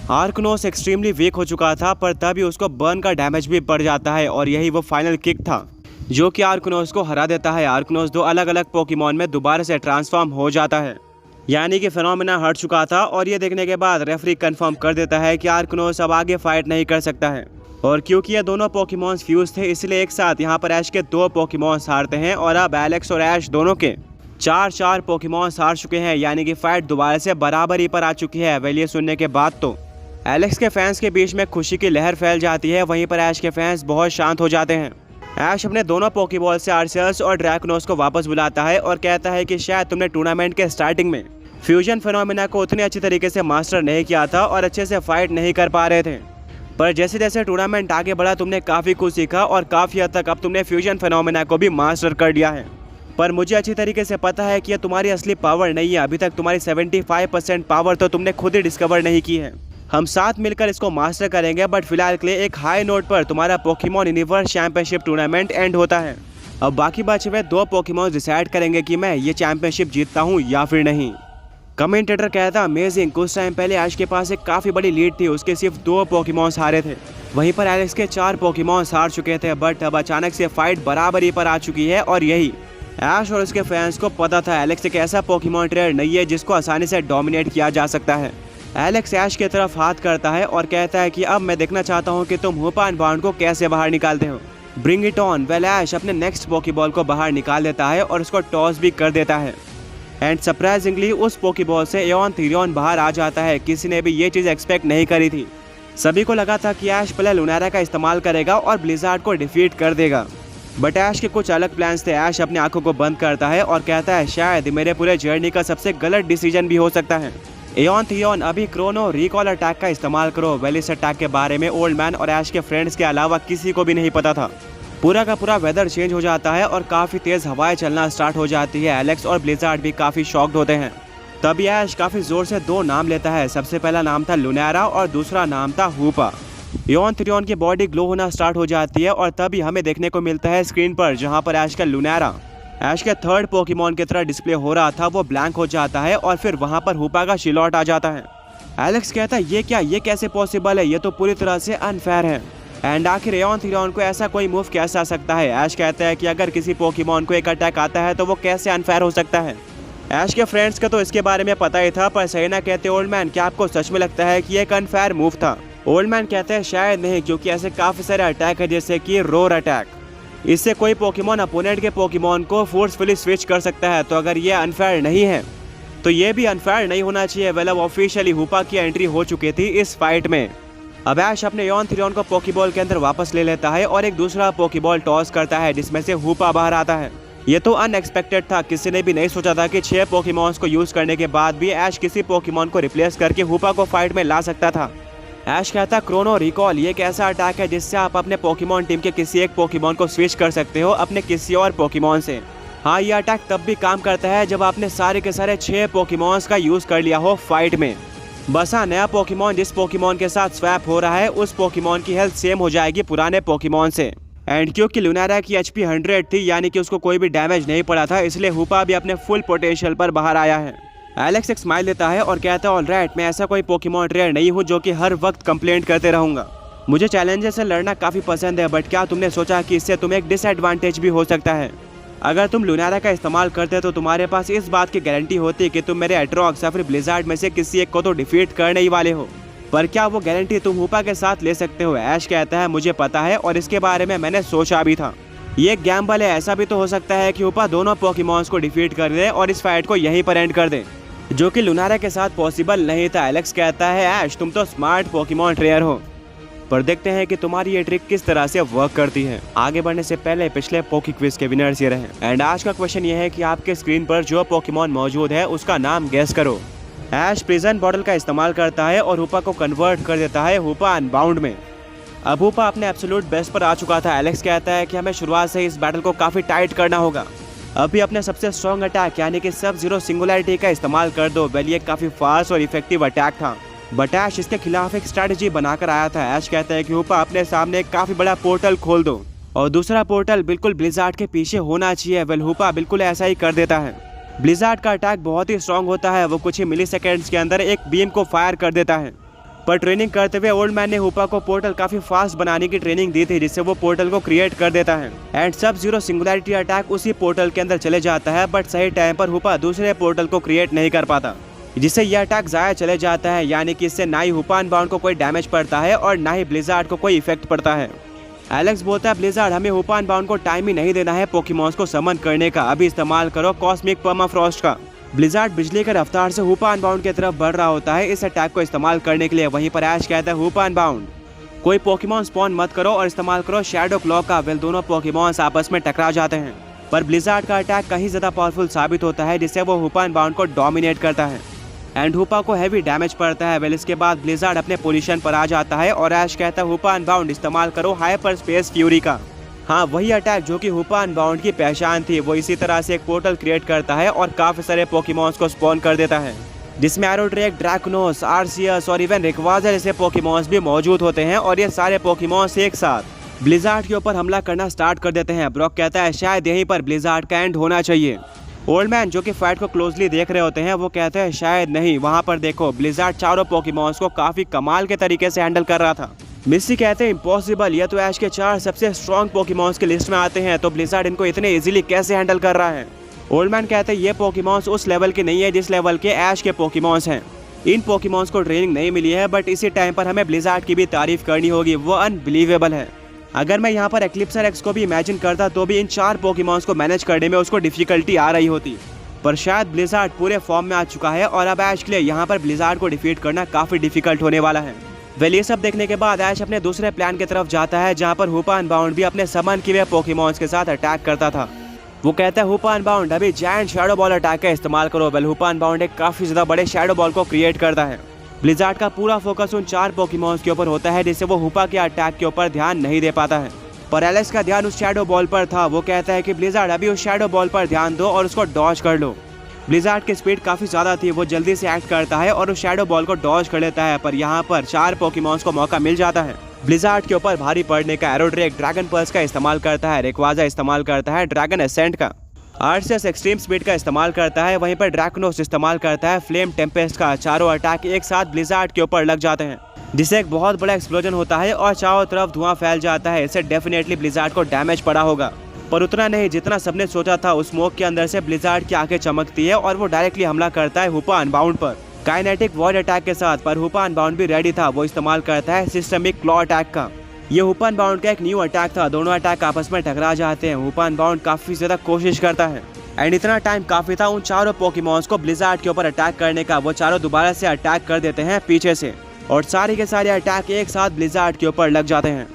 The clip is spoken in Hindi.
आर्कनोस एक्सट्रीमली वीक हो चुका था, पर तभी उसको बर्न का डैमेज भी पड़ जाता है और यही वो फाइनल किक था जो कि आर्कनोस को हरा देता है। आर्कनोस 2 अलग अलग पोकेमॉन में दोबारा से ट्रांसफॉर्म हो जाता है, यानी कि फेनोमेना हट चुका था। और ये देखने के बाद रेफरी कंफर्म कर देता है कि आर्कनोस अब आगे फाइट नहीं कर सकता है। और क्योंकि ये दोनों पोकेमॉन्स फ्यूज थे, इसलिए एक साथ यहाँ पर ऐश के 2 पोकेमॉन्स हारते हैं और अब एलेक्स और ऐश दोनों के 4 पोकेमॉन्स हार चुके हैं, यानी कि फाइट दोबारा से बराबरी पर आ चुकी है। वेल, ये सुनने के बाद तो एलेक्स के फैंस के बीच में खुशी की लहर फैल जाती है, वहीं पर ऐश के फैंस बहुत शांत हो जाते हैं। ऐश अपने दोनों पोकेबॉल से आर्सेलस और ड्रैकनोस को वापस बुलाता है और कहता है कि शायद तुमने टूर्नामेंट के स्टार्टिंग में फ्यूजन फेनोमेना को उतने अच्छी तरीके से मास्टर नहीं किया था और अच्छे से फाइट नहीं कर पा रहे थे, पर जैसे जैसे टूर्नामेंट आगे बढ़ा तुमने काफ़ी कुछ सीखा और काफ़ी हद तक अब तुमने फ्यूजन फेनोमेना को भी मास्टर कर लिया है। पर मुझे अच्छी तरीके से पता है कि यह तुम्हारी असली पावर नहीं है, अभी तक तुम्हारी 75% पावर तो तुमने खुद ही डिस्कवर नहीं की है। हम साथ मिलकर इसको मास्टर करेंगे, बट फिलहाल के लिए एक हाई नोट पर तुम्हारा Pokemon universe championship tournament and होता है। अब बाकी बचे हुए 2 पोकेमॉन डिसाइड करेंगे कि मैं ये चैंपियनशिप जीतता हूँ या फिर नहीं। कमेंटेटर कहता अमेजिंग, कुछ टाइम पहले ऐश के पास एक काफ़ी बड़ी लीड थी, उसके सिर्फ 2 पोकेमॉन्स हारे थे, वहीं पर एलेक्स के 4 पोकेमॉन्स हार चुके थे। बट अब अचानक से फाइट बराबरी पर आ चुकी है और यही ऐश और उसके फैंस को पता था एलेक्स एक ऐसा पोकेमॉन ट्रेनर नहीं है जिसको आसानी से डोमिनेट किया जा सकता है। एलेक्स ऐश की तरफ हाथ करता है और कहता है कि अब मैं देखना चाहता हूँ कि तुम हूपा एंड बाउंड को कैसे बाहर निकालते हो। Bring it on. वेल, ऐश अपने नेक्स्ट पोकेबॉल को बाहर निकाल देता है और उसको टॉस भी कर देता है एंड सरप्राइजिंगली उस पोकेबॉल से एओन थीरियन बाहर आ जाता है। किसी ने भी ये चीज़ एक्सपेक्ट नहीं करी थी। सभी को लगा था कि ऐश पहले लुनारा का इस्तेमाल करेगा और ब्लिजार्ड को डिफीट कर देगा, बट ऐश के कुछ अलग प्लान्स थे। ऐश अपनी आंखों को बंद करता है और कहता है शायद मेरे पूरे जर्नी का सबसे गलत डिसीजन भी हो सकता है। एओन थीरियन, अभी क्रोनो रिकॉल अटैक का इस्तेमाल करो। वेल, इस अटैक के बारे में ओल्ड मैन और ऐश के फ्रेंड्स के अलावा किसी को भी नहीं पता था। पूरा का पूरा वेदर चेंज हो जाता है और काफ़ी तेज़ हवाएं चलना स्टार्ट हो जाती है। एलेक्स और ब्लिजार्ड भी काफ़ी शॉक्ड होते हैं। तभी ऐश काफ़ी ज़ोर से 2 नाम लेता है। सबसे पहला नाम था लुनारा और दूसरा नाम था हूपा। एओन थीरियन की बॉडी ग्लो होना स्टार्ट हो जाती है और तभी हमें देखने को मिलता है स्क्रीन पर जहाँ पर ऐश का लुनारा ऐश के 3rd पोकेमॉन की तरह डिस्प्ले हो रहा था, वो ब्लैंक हो जाता है और फिर वहाँ पर हूपा का शिलॉट आ जाता है। एलेक्स कहता है ये क्या, ये कैसे पॉसिबल है, ये तो पूरी तरह से अनफेयर है। एंड आखिर एओन थीरियन को ऐसा कोई मूव कैसे आ सकता है। ऐश कहता है कि अगर किसी पोकेमॉन को एक अटैक आता है तो वो कैसे अनफेयर हो सकता है। ऐश के फ्रेंड्स को तो इसके बारे में पता ही था, पर सहीना कहते ओल्ड मैन क्या आपको सच में लगता है कि एक अनफेयर मूव था। ओल्ड मैन कहते हैं शायद नहीं, क्योंकि ऐसे काफ़ी सारे अटैक है जैसे कि रोर अटैक, इससे कोई पोकेमॉन अपोनेंट के पोकेमॉन को फोर्सफुली स्विच कर सकता है। तो अगर ये अनफेयर नहीं है तो ये भी अनफेयर नहीं होना चाहिए। वेल, अब ऑफिशियली हूपा की एंट्री हो चुकी थी इस फाइट में। अब ऐश अपने एओन थीरियन को पोकेबॉल के अंदर वापस ले लेता है और एक दूसरा पोकेबॉल टॉस करता है जिसमें से हूपा बाहर आता है। ये तो अनएक्सपेक्टेड था, किसी ने भी नहीं सोचा था कि 6 पोकेमॉन्स को यूज करने के बाद भी ऐश किसी पोकेमॉन को रिप्लेस करके हूपा को फाइट में ला सकता था। ऐश कहता क्रोनो रिकॉल, ये एक ऐसा अटैक है जिससे आप अपने पोकेमॉन टीम के किसी एक पोकेमॉन को स्विच कर सकते हो अपने किसी और पोकेमॉन से। हाँ, ये अटैक तब भी काम करता है जब आपने सारे के सारे 6 पोकेमॉन्स का यूज कर लिया हो फाइट में। बस हाँ, नया पोकेमॉन जिस पोकेमॉन के साथ स्वैप हो रहा है उस पोकेमॉन की हेल्थ सेम हो जाएगी पुराने पोकेमॉन से। एंड क्योंकि लुनारा की HP 100 थी, यानी कि उसको कोई भी डैमेज नहीं पड़ा था, इसलिए हूपा भी अपने फुल पोटेंशियल पर बाहर आया है। एलेक्स एक स्माइल देता है और कहता है ऑलराइट, मैं ऐसा कोई पोकेमॉन ट्रेनर नहीं हूँ जो कि हर वक्त कंप्लेंट करते रहूँगा। मुझे चैलेंजेस से लड़ना काफ़ी पसंद है, बट क्या तुमने सोचा कि इससे तुम्हें एक डिसएडवांटेज भी हो सकता है। अगर तुम लुनारा का इस्तेमाल करते तो तुम्हारे पास इस बात की गारंटी होती कि तुम मेरे एट्रॉक्स या फिर ब्लिजार्ड में से किसी एक को तो डिफीट करने ही वाले हो। पर क्या वो गारंटी तुम हूपा के साथ ले सकते हो? ऐश कहता है मुझे पता है और इसके बारे में मैंने सोचा भी था। ये गैम्बल है, ऐसा भी तो हो सकता है कि हूपा दोनों पोकेमॉन्स को डिफीट कर दे और इस फाइट को यहीं पर एंड कर दे, जो कि लुनारा के साथ पॉसिबल नहीं था। एलेक्स कहता है ऐश तुम तो स्मार्ट पोकेमॉन ट्रेनर हो, पर देखते हैं कि तुम्हारी ये ट्रिक किस तरह से वर्क करती है। आगे बढ़ने से पहले पिछले पोकी क्विज के विनर्स ये रहे एंड आज का क्वेश्चन ये है कि आपके स्क्रीन पर जो पोकेमॉन मौजूद है उसका नाम गेस करो। ऐश प्रिजन बॉटल का इस्तेमाल करता है और हूपा को कन्वर्ट कर देता है हूपा अनबाउंड में। अब हूपा अपने एब्सोल्यूट बेस्ट पर आ चुका था। एलेक्स कहता है कि हमें शुरुआत से इस बैटल को काफी टाइट करना होगा। अभी अपने सबसे स्ट्रॉन्ग अटैक यानी कि सब जीरो सिंगुलैरिटी का इस्तेमाल कर दो। वेल, ये काफी फास्ट और इफेक्टिव अटैक था, बट ऐश इसके खिलाफ एक स्ट्रैटेजी बनाकर आया था। ऐश कहता है कि हूपा अपने सामने एक काफी बड़ा पोर्टल खोल दो और दूसरा पोर्टल बिल्कुल ब्लिजार्ड के पीछे होना चाहिए। वेल, हूपा बिल्कुल ऐसा ही कर देता है। ब्लिजार्ड का अटैक बहुत ही स्ट्रॉन्ग होता है, वो कुछ ही मिली सेकेंड्स के अंदर एक बीम को फायर कर देता है, पर ट्रेनिंग करते हुए ओल्ड मैन ने हुपा को पोर्टल काफी फास्ट बनाने की ट्रेनिंग दी थी, जिससे वो पोर्टल को क्रिएट कर देता है एंड सब जीरो सिंगुलैरिटी अटैक उसी पोर्टल के अंदर चले जाता है। बट सही टाइम पर हुपा दूसरे पोर्टल को क्रिएट नहीं कर पाता, जिससे यह अटैक जाया चले जाता है। यानी कि इससे ना ही हुपा अनबाउंड को कोई डैमेज पड़ता है और ना ही ब्लिज़ार्ड को कोई इफेक्ट पड़ता है। एलेक्स बोलता है ब्लिज़ार्ड हमें हुपा अनबाउंड को टाइम ही नहीं देना है पोकेमॉन्स को समन करने का, अभी इस्तेमाल करो कॉस्मिक परमाफ्रॉस्ट का। ब्लिज़ार्ड बिजली के रफ्तार से हुपा अनबाउंड की तरफ बढ़ रहा होता है इस अटैक को इस्तेमाल करने के लिए। वहीं पर ऐश कहता है हुपा अनबाउंड कोई पोकेमॉन स्पॉन मत करो और इस्तेमाल करो शैडो क्लॉ का। वेल दोनों पोकेमॉन्स आपस में टकरा जाते हैं, पर ब्लिज़ार्ड का अटैक कहीं ज्यादा पावरफुल साबित होता है, जिससे वो हुपा अनबाउंड को डोमिनेट करता है एंड हुपा को हैवी डैमेज पड़ता है। वेल इसके बाद ब्लिज़ार्ड अपने पोजीशन पर आ जाता है और ऐश कहता है हुपा अनबाउंड इस्तेमाल करो हाइपर स्पेस फ्यूरी का। हाँ, वही अटैक जो कि हुपा अनबाउंड की पहचान थी। वो इसी तरह से एक पोर्टल क्रिएट करता है और काफी सारे पोकेमॉन्स को स्पॉन कर देता है, जिसमें एरोड्रेक, ड्रैकनोस, आर्सियस और इवन रिक्वाज़र जैसे पोकेमॉन्स भी मौजूद होते हैं। और ये सारे पोकेमॉन्स एक साथ ब्लिज़ार्ड के ऊपर हमला करना स्टार्ट कर देते हैं। ब्रॉक कहता है शायद यहीं पर ब्लिज़ार्ड का एंड होना चाहिए। ओल्ड मैन जो कि फाइट को क्लोजली देख रहे होते हैं वो कहते हैं शायद नहीं, वहाँ पर देखो ब्लिज़ार्ड चारों पोकेमॉन्स को काफी कमाल के तरीके से हैंडल कर रहा था। मिस्टी कहते हैं इम्पॉसिबल, ये तो ऐश के 4 सबसे स्ट्रॉन्ग पोकेमॉन्स की लिस्ट में आते हैं, तो ब्लिज़ार्ड इनको इतने इजीली कैसे हैंडल कर रहा है। ओल्ड मैन कहते हैं ये पोकेमॉन्स उस लेवल के नहीं है जिस लेवल के ऐश के पोकेमॉन्स हैं। इन पोकेमॉन्स को ट्रेनिंग नहीं मिली है, बट इसी टाइम पर हमें ब्लिज़ार्ड की भी तारीफ करनी होगी, वो अनबिलीवेबल है। अगर मैं यहाँ पर एक्लिप्सर एक्स को भी इमेजिन करता तो भी इन 4 पोकेमॉन्स को मैनेज करने में उसको डिफिकल्टी आ रही होती, पर शायद ब्लिज़ार्ड पूरे फॉर्म में आ चुका है और अब ऐश के लिए यहाँ पर ब्लिज़ार्ड को डिफीट करना काफी डिफिकल्ट होने वाला है। वेल ये सब देखने के बाद ऐश अपने दूसरे प्लान की तरफ जाता है, जहाँ पर हुपा अनबाउंड भी अपने समन किए हुए पोकेमॉन्स के साथ अटैक करता था। वो कहता है हुपा अनबाउंड अभी जायंट शैडो बॉल अटैक का इस्तेमाल करो। वेल हुपा अनबाउंड एक काफी ज्यादा बड़े शैडो बॉल को क्रिएट करता है। ब्लिज़ार्ड का पूरा फोकस उन 4 पोकेमॉन्स के ऊपर होता है, जिससे वो हुपा के अटैक के ऊपर ध्यान नहीं दे पाता है, पर एलेक्स का ध्यान उस शैडो बॉल पर था। वो कहता है कि ब्लिज़ार्ड अभी उस शैडो बॉल पर ध्यान दो और उसको डॉज कर लो। ब्लिज़ार्ड की स्पीड काफी ज्यादा थी, वो जल्दी से एक्ट करता है और उस शैडो बॉल को डॉज कर लेता है, पर यहाँ पर 4 पोकेमॉन्स को मौका मिल जाता है ब्लिज़ार्ड के ऊपर भारी पड़ने का। एरोड्रेक ड्रैगन पल्स का इस्तेमाल करता है, रेक्वाज़ा इस्तेमाल करता है ड्रैगन एसेंट का, आर्सियस एक्सट्रीम स्पीड का इस्तेमाल करता है, वहीं पर ड्रैकनोस इस्तेमाल करता है फ्लेम टेम्पेस्ट का। चारों अटैक एक साथ ब्लिज़ार्ड के ऊपर लग जाते हैं, जिससे एक बहुत बड़ा एक्सप्लोजन होता है और चारों तरफ धुआं फैल जाता है। इससे डेफिनेटली ब्लिज़ार्ड को डैमेज पड़ा होगा, पर उतना नहीं जितना सबने सोचा था। उस स्मोक के अंदर से ब्लिज़ार्ड की आंखें चमकती है और वो डायरेक्टली हमला करता है हुपा अनबाउंड पर काइनेटिक वॉइड अटैक के साथ। पर हुपा अनबाउंड भी रेडी था, वो इस्तेमाल करता है सिस्टमिक क्लॉ अटैक का। ये हुपा अनबाउंड का एक न्यू अटैक था, दोनों अटैक आपस में टकरा जाते हैं। हुपा अनबाउंड काफी ज्यादा कोशिश करता है एंड इतना टाइम काफी था उन 4 पोकेमॉन्स को ब्लिज़ार्ड के ऊपर अटैक करने का। वो चारों दोबारा से अटैक कर देते हैं पीछे से और सारे के सारे अटैक एक साथ ब्लिज़ार्ड के ऊपर लग जाते हैं।